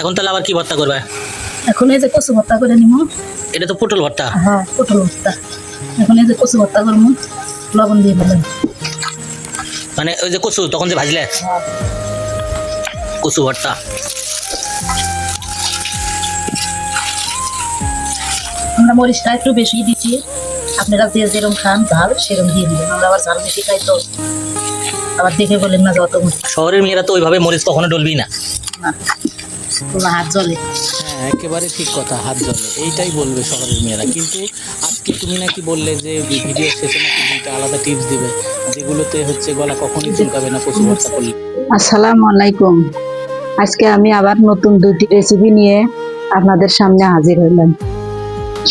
এখন তাহলে আবার কি ভর্তা করবে? এখন এই যে কচু ভর্তা করে নিব। এটা তো পটল ভর্তা। হ্যাঁ, পটল ভর্তা। এখন এই যে কচু ভর্তা করবো, লবণ দিয়ে দিলাম। মানে ওই যে কচু তখন যে ভাজলে কচু ভর্তা। আমরা মরিচটা একটু বেশি দিচ্ছি, আপনারা যে যেরকম খান ঝাল সেরকম দিয়ে দিবেন। আমরা আবার ঝাল বেশি খাই তো আবার দেখে বলেন না যত শহরের মেয়েরা তো ওইভাবে মরিচ কখনো ডলবি না, হাত জ্বলে। হ্যাঁ, একেবারে ঠিক কথা, হাত জ্বলে, এইটাই বলবে শহরের মেয়েরা। কিন্তু আজকে তুমি নাকি বললে যে ভিডিও শেষে নাকি 2টা আলাদা টিপস দিবে, যেগুলোতে হচ্ছে গলা কখনোই চুলকাবে না কচু ভর্তা করলে। আসসালামু আলাইকুম। আজকে আমি আবার নতুন 2টি রেসিপি নিয়ে আপনাদের সামনে হাজির হলাম।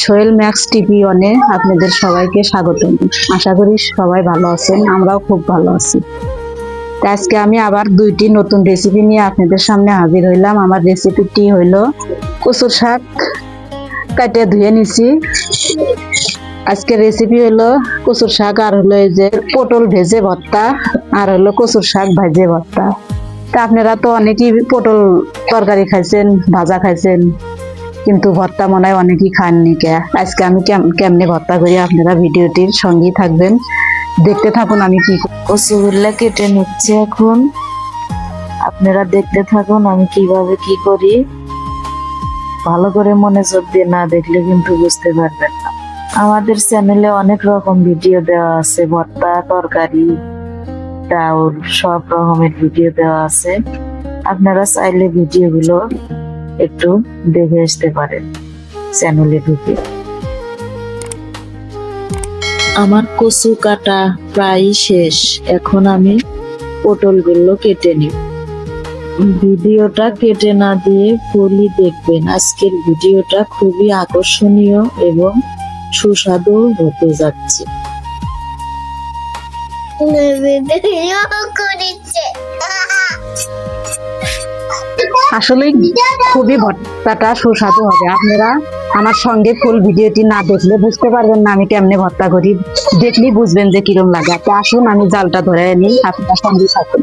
সোহেল ম্যাক্স টিভি ওয়ানে আপনাদের সবাইকে স্বাগতম। আশা করি সবাই ভালো আছেন, আমরাও খুব ভালো আছি। আজকে আমি আবার 2টি নতুন রেসিপি নিয়ে আপনাদের সামনে হাজির হইলাম। আমার রেসিপিটি হইল কচুর শাক কাটিয়ে ধুয়ে নিছি। আজকে রেসিপি হলো কচুর শাক, আর হলো এই যে পটল ভেজে ভর্তা, আর হলো কচুর শাক ভাজে ভর্তা। তা আপনারা তো অনেকেই পটল তরকারি খাইছেন, ভাজা খাইছেন, কিন্তু ভর্তা মনে হয় অনেকেই খাননি। আজকে আমি কেমনে ভর্তা করি আপনারা ভিডিওটির সঙ্গেই থাকবেন, দেখতে থাকুন। আমি কি কচুগুলা কেটে নিচ্ছি এখন, আপনারা দেখতে থাকুন আমি কিভাবে কি করি। ভালো করে মনোযোগ দিয়ে না দেখলে কিন্তু বুঝতে পারবেন না। আমাদের চ্যানেলে অনেক রকম ভিডিও দেওয়া আছে, ভর্তা, তরকারি, ডাউল, সব রকমের ভিডিও দেওয়া আছে। আপনারা চাইলে ভিডিওগুলো একটু দেখে আসতে পারেন চ্যানেলে ঢুকে। আমার কচু কাটা প্রায় শেষ, এখন আমি পটলগুলো কেটে নিব। ভিডিওটা কেটে না দিয়ে ফুললি দেখবেন। আজকের ভিডিওটা খুবই আকর্ষণীয় এবং সুস্বাদু হতে যাচ্ছে। আসলে খুবই ভর্তাটা সুস্বাদু হবে। আপনারা আমার সঙ্গে ফুল ভিডিওটি না দেখলে বুঝতে পারবেন না আমি কেমনে ভর্তা করি, দেখলেই বুঝবেন যে কিরম লাগে। তো আসুন আমি জালটা ধরে নিই, আপনারা সঙ্গে থাকুন।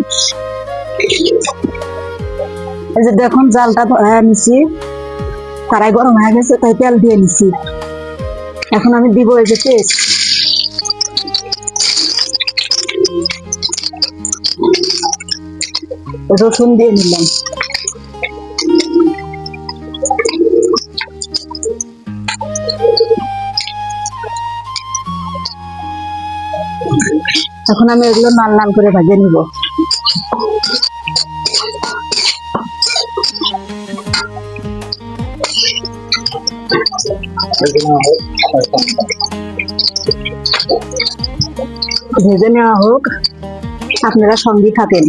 এই যে দেখুন জালটা ধরে নিছি, কড়াই গরম হয়ে গেছে তাই তেল দিয়ে নিছি। এখন আমি দিব এই যে পেস্ট, রসুন দিয়ে নিলাম, এখন আমি এগুলো লাল লাল করে ভেজে নিব। ভেজে নেওয়া হোক, আপনারা সঙ্গে থাকেন।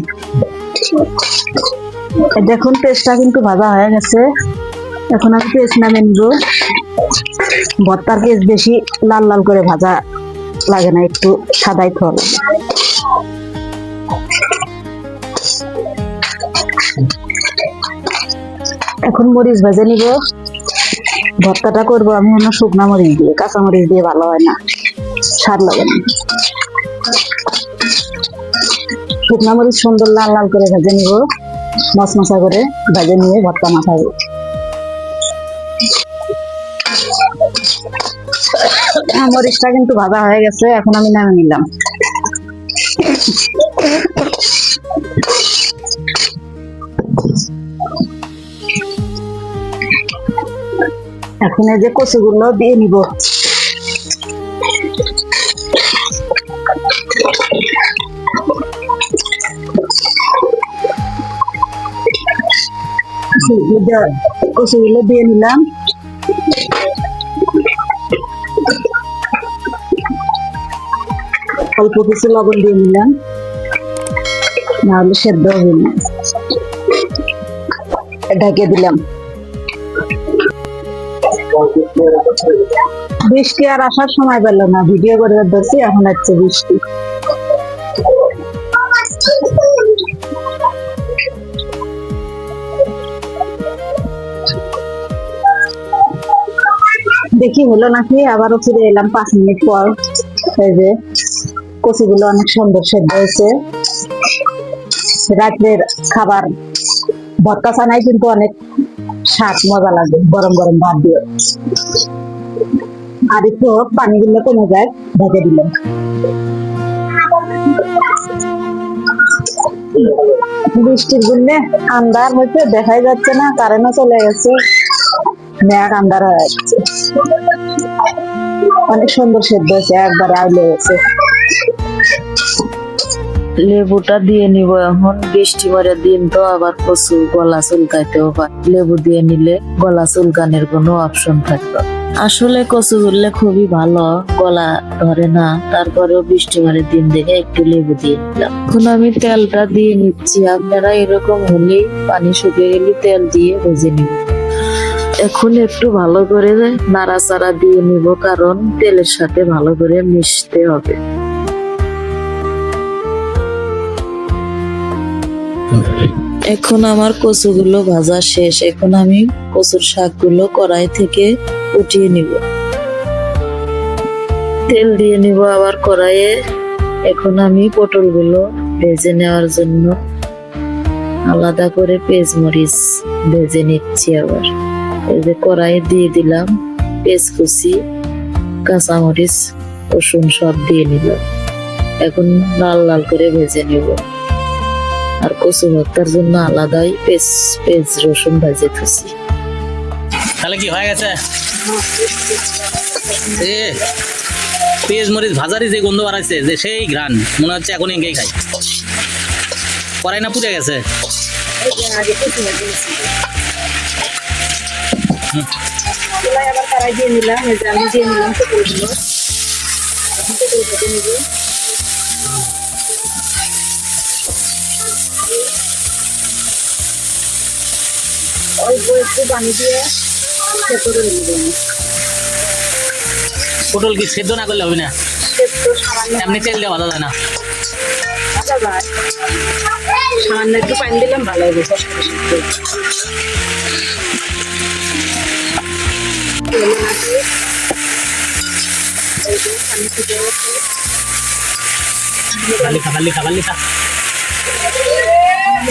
দেখুন পেস্টটা কিন্তু ভাজা হয়ে গেছে। এখন আমি পেস্ট নামে নিব। ভর্তার পেস্ট বেশি লাল লাল করে ভাজা লাগে না, একটু সাদাই থল। এখন মরিচ ভেজে নিব। ভর্তাটা করবো আমি অন্য শুকনা মরিচ দিয়ে, কাঁচা মরিচ দিয়ে ভালো হয় না, স্বাদ লাগে না। শুকনা মরিচ সুন্দর লাল লাল করে ভেজে নিব, মশমশা করে ভেজে নিয়ে ভর্তা মাখাবো। মরিচটা কিন্তু ভাজা হয়ে গেছে, এখন আমি নামে নিলাম। এখন এই যে কচুগুলো দিয়ে নিব। কচুগুলো দিয়ে নিলাম। অল্প কিছু লবণ দিয়ে নিলাম, নাহলে সেদ্ধ হবে না। ঢেকে দিলাম। বৃষ্টি আর আসার সময় পেল না, ভিডিও করে ধরছি, এখন হচ্ছে বৃষ্টি। দেখি হলো নাকি, আবারও ফিরে এলাম 5 মিনিট পর। এই যে কচুগুলো অনেক সুন্দর সেদ্ধ হয়েছে। রাত্রের খাবার ভর্তা ছানাই কিন্তু অনেক স্বাদ মজা লাগে গরম গরম ভাত দিয়ে। আর একটু পানি দিলে কমে যায়, ঢেকে দিলাম। বৃষ্টির জন্য আন্ধার হয়েছে, দেখাই যাচ্ছে না, কারেন্টও চলে গেছে, মেঘ আন্ধার হয়ে যাচ্ছে। অনেক সুন্দর সেদ্ধ হয়েছে, একবারে আইলে গেছে। লেবুটা দিয়ে নিব এখন, বৃষ্টি পরের দিন তো আবার প্রচুর গলা চুলকাইতেও পারে। লেবু দিয়ে নিলে গলা চুলকানের কোনো অপশন থাকবে। আসলে কচু করলে খুবই ভালো, গলা ধরে না। তারপরেও বৃষ্টি পরের দিন দেখে একটু লেবু দিয়ে নিলাম। এখন আমি তেলটা দিয়ে নিচ্ছি। আপনারা এরকম হলেই পানি শুকিয়ে গেলে তেল দিয়ে ভেজে নিব। এখন একটু ভালো করে নাড়াচাড়া দিয়ে নিব, কারণ তেলের সাথে ভালো করে মিশতে হবে। এখন আমার কচুগুলো ভাজা শেষ। এখন আমি কচুর শাকগুলো কড়াই থেকে উঠিয়ে নিব। তেল দিয়ে নিব আবার কড়াইয়ে। এখন আমি পটলগুলো ভেজে নেওয়ার জন্য আলাদা করে পেঁয়াজ মরিচ ভেজে নিচ্ছি। আবার এই যে কড়াইয়ে দিয়ে দিলাম পেঁয়াজ কুচি, কাঁচামরিচ, রসুন সব দিয়ে নিলাম। এখন লাল লাল করে ভেজে নিব। আর কচু ভর্তার জন্য আলাদাই পেঁয়াজ রসুন ভেজে থুছি। তাহলে কি হয়ে গেছে? এ পেঁয়াজ মরিচ ভাজারই যে গন্ধ বাড়াইছে, যে সেই ঘ্রাণ, মনে হচ্ছে এখন এঙ্গেই খাই। কড়াই না পুড়ে গেছে? আবার কড়াই দিয়ে নিলাম, এই যে আমি দিয়ে নিলাম পটলগুলো। পটল ভেজে নিব। অল্প একটু পানি দিয়ে সেদ্ধ করে নিব। পটল কি সেদ্ধ না করলে হবে না? সেদ্ধ সামান্য এমনি তেল দিয়ে ভাজা যায় না? ভাজা যায়, সামান্য একটু পানি দিলাম ভালো হবে। খাবার লিখা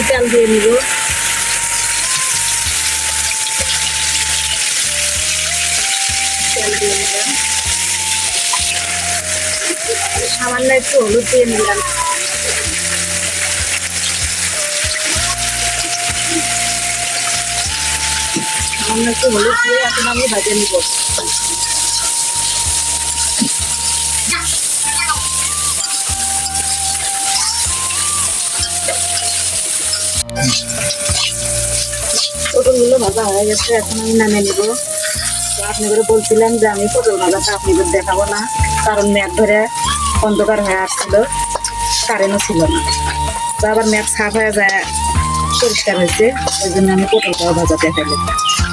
তেল দিয়ে নিব। তেল দিয়ে নিলাম, সামান্য একটু হলুদ দিয়ে নিলাম। সামান্য একটু হলুদ দিয়ে এখন আমি ভাজে নিব। পটলগুলো ভাজা হয়ে গেছে, এখন আমি নামিয়ে নিব। তো আপনাদের বলছিলাম যে আমি পটল ভাজাটা আপনাদের দেখাবো না, কারণ মেঘ ধরে অন্ধকার হয়ে আসছিল, কারেন্টও ছিল না। তো আবার মেঘ সাফ হয়ে যায়, পরিষ্কার হয়েছে, ওই জন্য আমি পটলটাও ভাজা দেখালাম।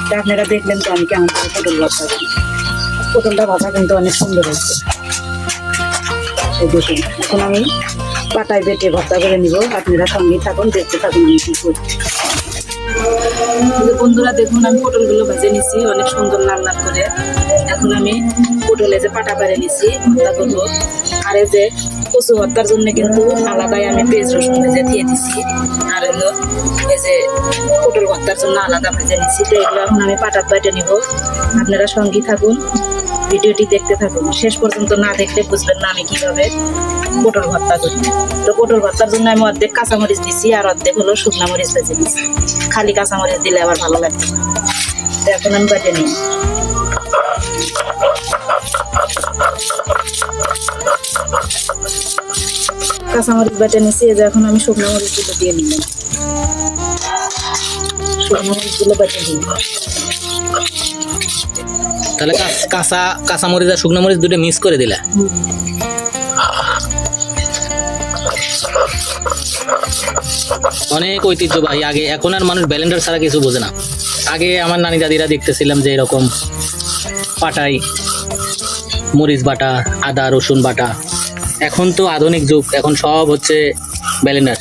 তো আপনারা দেখলেন তো আমি কেমন করে পটল ভাজা করি। পটলটা ভাজা কিন্তু অনেক সুন্দর হয়েছে। এই দেখুন, এখন আমি পাটায় বেটে ভর্তা করে নিব। আপনারা সঙ্গেই থাকুন, দেখতে থাকুন আমি কি করি। বন্ধুরা দেখুন, আমি পটলগুলো ভেজে নিছি অনেক সুন্দর লাল লাল করে। এখন আমি পটলে যে পাটা পারে নিছি ভর্তা করবো। আর এই যে কচু ভর্তার জন্য কিন্তু আলাদাই আমি পেঁয়াজ রসুন ভেজে দিয়ে দিছি। আর হলো এই যে পটল ভর্তার জন্য আলাদা ভেজে নিছি। তো এগুলো এখন আমি পাটাত বেটে নিব। আপনারা সঙ্গেই থাকুন, ভিডিওটি দেখতে থাকুন। শেষ পর্যন্ত না দেখলে বুঝবেন না আমি কিভাবে পটল ভর্তা করি। তো পটল ভর্তার জন্য আমি অর্ধেক কাঁচামরিচ দিছি, আর অর্ধেক হলো শুকনা মরিচ ভেজে দিছি। খালি কাঁচামরিচ দিলে আবার ভালো লাগবে না। তো এখন আমি বেটে নিই। কাঁচামরিচ বেটে নিছি, এই যে এখন আমি শুকনা মরিচগুলো দিয়ে নিলাম। শুকনা মরিচগুলো বেটে নিই। তাহলে কাঁচা মরিচ আর শুকনো মরিচ দুটো মিক্স করে দিলা? অনেক ঐতিহ্যবাহী। আগে, এখন আর মানুষ ব্লেন্ডার ছাড়া কিছু বোঝে না। আগে আমার নানি দাদিরা দেখতেছিলাম যে এরকম পাটাই মরিচ বাটা, আদা রসুন বাটা। এখন তো আধুনিক যুগ, এখন সব হচ্ছে ব্লেন্ডার।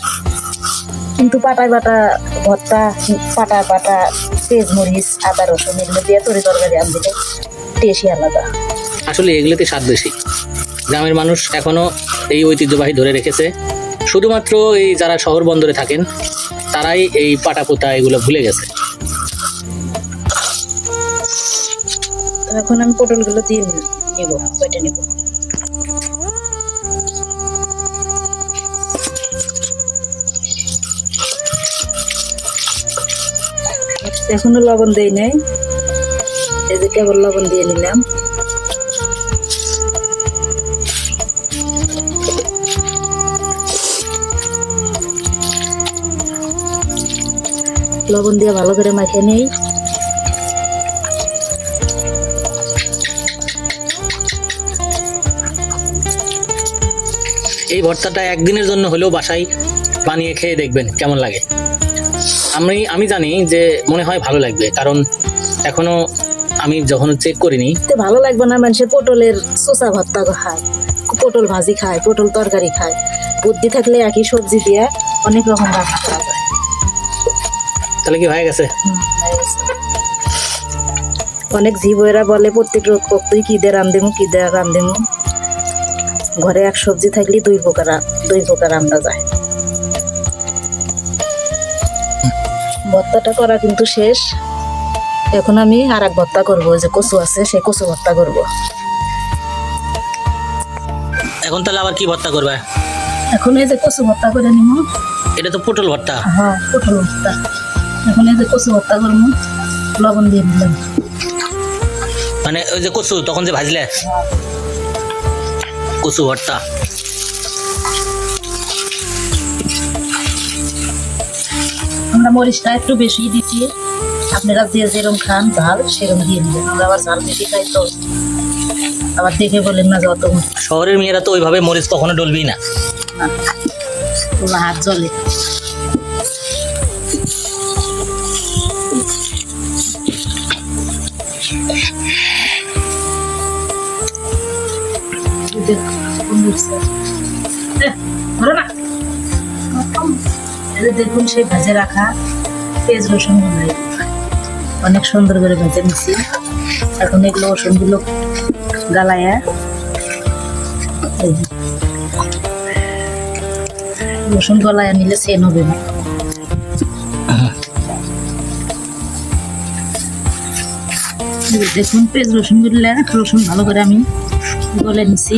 কিন্তু পাটায় বাটা ভর্তা, পাটায় বাটা পেঁয়াজ মরিচ আদা রসুন এগুলো দিয়ে তরকারি আনতে টেস্টই আলাদা। আসলে এগুলোতে স্বাদ বেশি। গ্রামের মানুষ এখনো এই ঐতিহ্যবাহী ধরে রেখেছে। শুধুমাত্র এই যারা শহর বন্দরে থাকেন তারাই এই পাটা পোতা এগুলো ভুলে গেছে। এখন আমি পটলগুলো দিয়ে নিব, কেটে নিব। এখনো লবণ দেই নাই, এই যে কেবল লবণ দিয়ে নিলাম। লবণ দিয়ে ভালো করে মাখিয়ে নেই। এই ভর্তাটা একদিনের জন্য হলেও বাসায় বানিয়ে খেয়ে দেখবেন কেমন লাগে। আমি জানি যে মনে হয় ভালো লাগবে, কারণ এখনো আমি যখন চেক করিনি। তো ভালো লাগবে না? মানুষের পটলের চোষা ভর্তা খায়, পটল ভাজি খায়, পটল তরকারি খায়। বুদ্ধি থাকলে একই সবজি দিয়ে অনেক রকম রান্না করা যায়। তাহলে কি হয়ে গেছে? হয়ে গেছে। অনেক জীবরা বলে প্রত্যেক রক্তই কি দিয়ে রান্ধেমু, কি দিয়ে রান্ধেমু। ঘরে এক সবজি থাকলে দুই প্রকার রান্না যায়। ভর্তাটা করা কিন্তু শেষ। এখন আমি আর এক ভর্তা করবো, যে কচু আছে সেই কচু ভর্তা করব। এখন তাহলে আবার কি ভর্তা করবে? এখন এই যে কচু ভর্তা করে নিব। এটা তো পটল ভর্তা। হ্যাঁ, পটল ভর্তা। এখন এই যে কচু ভর্তা করবো, লবণ দিয়ে দিলাম। মানে ওই যে কচু তখন যে ভাজলে কচু ভর্তা। আমরা মরিচটা একটু বেশি দিচ্ছি, আপনারা যে যেরকম খান ঝাল সেরকম দিয়ে দিবেন। আমরা আবার ঝাল বেশি খাই, তো আবার দেখে বলেন না যত শহরের মেয়েরা তো ওইভাবে মরিচ কখনো ডলবি না। হাত জ্বলে। দেখুন সেই ভাজে রাখা পেঁয়াজ রসুন অনেক সুন্দর করে ভেজে নিচ্ছি। এখন এগুলো রসুনগুলো গালায়া রসুন গলায়া নিলে সেন হবে না। দেখুন পেঁয়াজ রসুন গুলো, রসুন ভালো করে আমি গলে নিছি।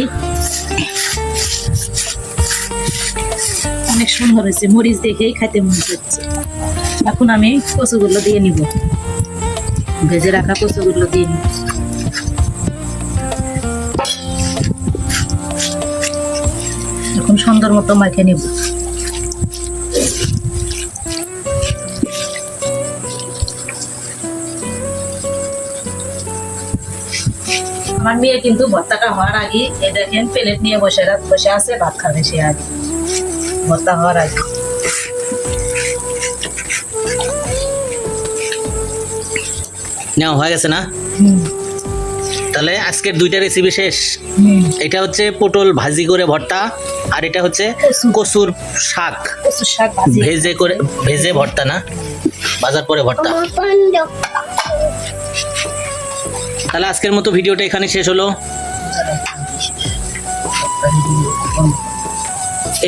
অনেক সুন্দর হয়েছে, মরিচ দেখেই খাইতে মনে হচ্ছে। এখন আমি কচুগুলো দিয়ে নিব, ভেজে রাখা কচুগুলো দিয়ে নিব। এখন সুন্দর মতো মাখে নিব। আমার মেয়ে কিন্তু ভর্তাটা হওয়ার আগে এই দেখেন প্লেট নিয়ে বসে আছে, ভাত খাবে সে আগে, ভর্তা হওয়ার আগে। নেওয়া হয়ে গেছে না? তাহলে আজকের দুইটা রেসিপি শেষ। এটা হচ্ছে পটল ভাজি করে ভর্তা, আর এটা হচ্ছে কচুর শাক কচুর শাক ভাজি ভেজে ভর্তা, না ভাজার পরে ভর্তা। তাহলে আজকের মতো ভিডিওটা এখানে শেষ হলো।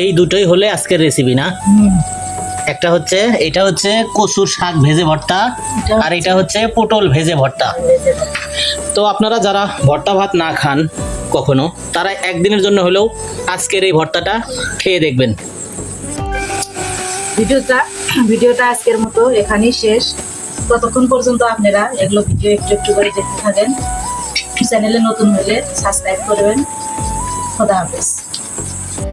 এই দুটোই হলে আজকের রেসিপি, না? একটা হচ্ছে এটা হচ্ছে কচুর শাক ভেজে ভর্তা, আর এটা হচ্ছে পটল ভেজে ভর্তা। তো আপনারা যারা ভর্তা ভাত না খান কখনো, তারা একদিনের জন্য হলেও আজকের এই ভর্তাটা খেয়ে দেখবেন। ভিডিওটা আজকের মতো এখানেই শেষ। ততক্ষণ পর্যন্ত আপনারা এগুলো ভিডিও একটু একটু করে দেখতে থাকেন। চ্যানেলে নতুন হলে সাবস্ক্রাইব করবেন। খোদা হাফেজ।